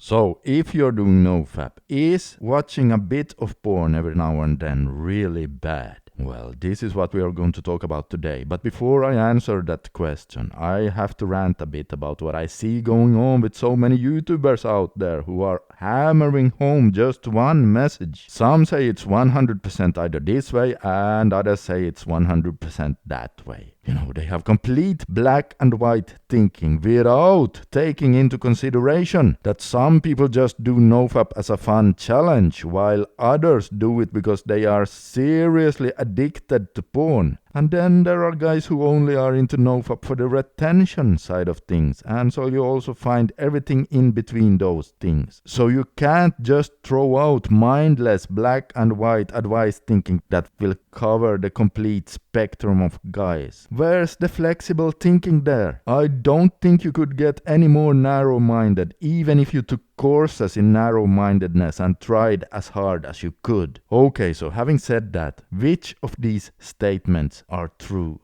So, if you're doing NoFap, is watching a bit of porn every now and then really bad? Well, this is what we are going to talk about today. But before I answer that question, I have to rant a bit about what I see going on with so many YouTubers out there who are hammering home just one message. Some say it's 100% either this way, and others say it's 100% that way. You know, they have complete black and white thinking without taking into consideration that some people just do NoFap as a fun challenge, while others do it because they are seriously addicted to porn. And then there are guys who only are into NoFap for the retention side of things, and so you also find everything in between those things. So you can't just throw out mindless black and white advice thinking that will cover the complete spectrum of guys. Where's the flexible thinking there? I don't think you could get any more narrow-minded, even if you took courses in narrow-mindedness and tried as hard as you could. Okay, so having said that, which of these statements are true?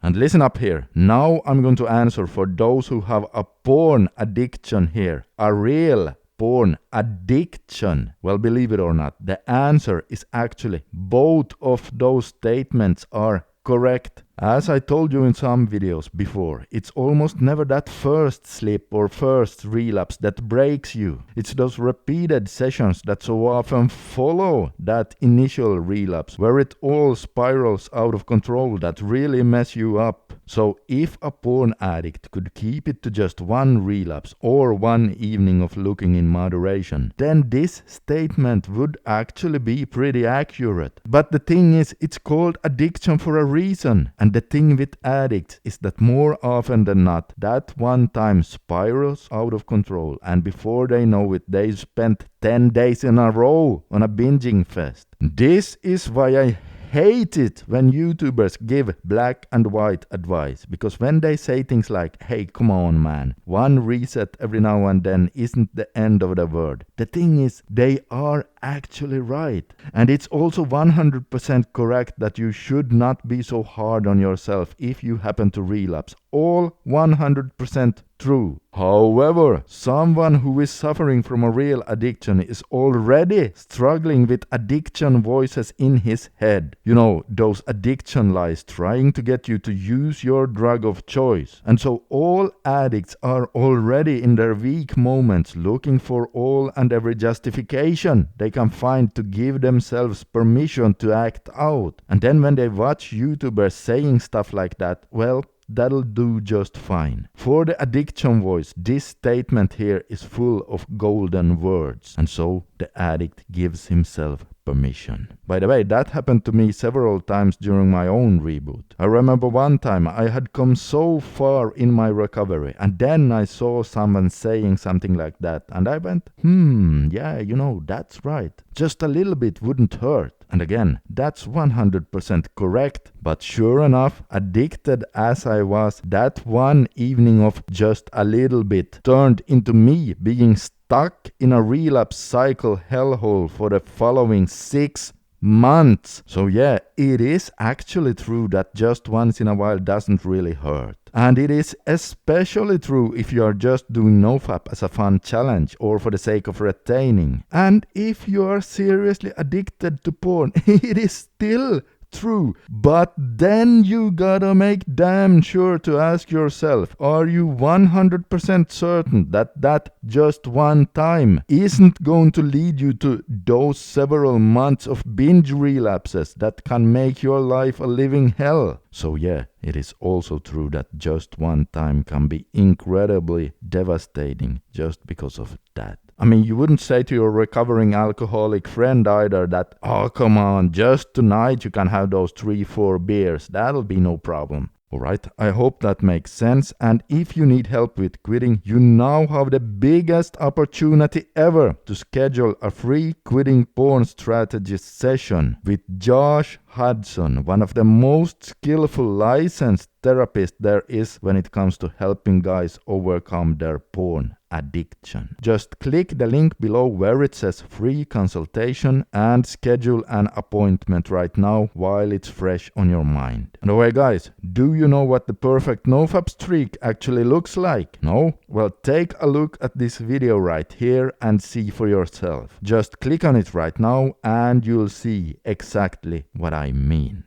And listen up here, now I'm going to answer for those who have a porn addiction here, a real porn addiction. Well, believe it or not, the answer is actually both of those statements are correct. As I told you in some videos before, it's almost never that first slip or first relapse that breaks you. It's those repeated sessions that so often follow that initial relapse, where it all spirals out of control, that really mess you up. So if a porn addict could keep it to just one relapse or one evening of looking in moderation, then this statement would actually be pretty accurate. But the thing is, it's called addiction for a reason. And the thing with addicts is that more often than not, that one time spirals out of control, and before they know it, they spent 10 days in a row on a binging fest. This is why I hate it when YouTubers give black and white advice, because when they say things like, hey, come on man, one reset every now and then isn't the end of the world. The thing is, they are actually right. And it's also 100% correct that you should not be so hard on yourself if you happen to relapse. All 100% true. However, someone who is suffering from a real addiction is already struggling with addiction voices in his head. You know, those addiction lies trying to get you to use your drug of choice. And so all addicts are already in their weak moments looking for all and every justification they can find to give themselves permission to act out. And then when they watch YouTubers saying stuff like that, well, that'll do just fine. For the addiction voice, this statement here is full of golden words, and so the addict gives himself permission. By the way, that happened to me several times during my own reboot. I remember one time I had come so far in my recovery, and then I saw someone saying something like that, and I went, yeah, you know, that's right. Just a little bit wouldn't hurt. And again, that's 100% correct, but sure enough, addicted as I was, that one evening of just a little bit turned into me being stuck in a relapse cycle hellhole for the following 6 months. So yeah, it is actually true that just once in a while doesn't really hurt. And it is especially true if you are just doing NoFap as a fun challenge or for the sake of retaining. And if you are seriously addicted to porn, it is still true. But then you gotta make damn sure to ask yourself, are you 100% certain that that just one time isn't going to lead you to those several months of binge relapses that can make your life a living hell? So yeah, it is also true that just one time can be incredibly devastating just because of that. I mean, you wouldn't say to your recovering alcoholic friend either that, oh, come on, just tonight you can have those 3-4 beers. That'll be no problem. Alright, I hope that makes sense. And if you need help with quitting, you now have the biggest opportunity ever to schedule a free quitting porn strategist session with Josh Hudson, one of the most skillful licensed therapists there is when it comes to helping guys overcome their porn addiction. Just click the link below where it says free consultation and schedule an appointment right now while it's fresh on your mind. And okay guys, do you know what the perfect NoFap streak actually looks like? No? Well, take a look at this video right here and see for yourself. Just click on it right now and you'll see exactly what I mean.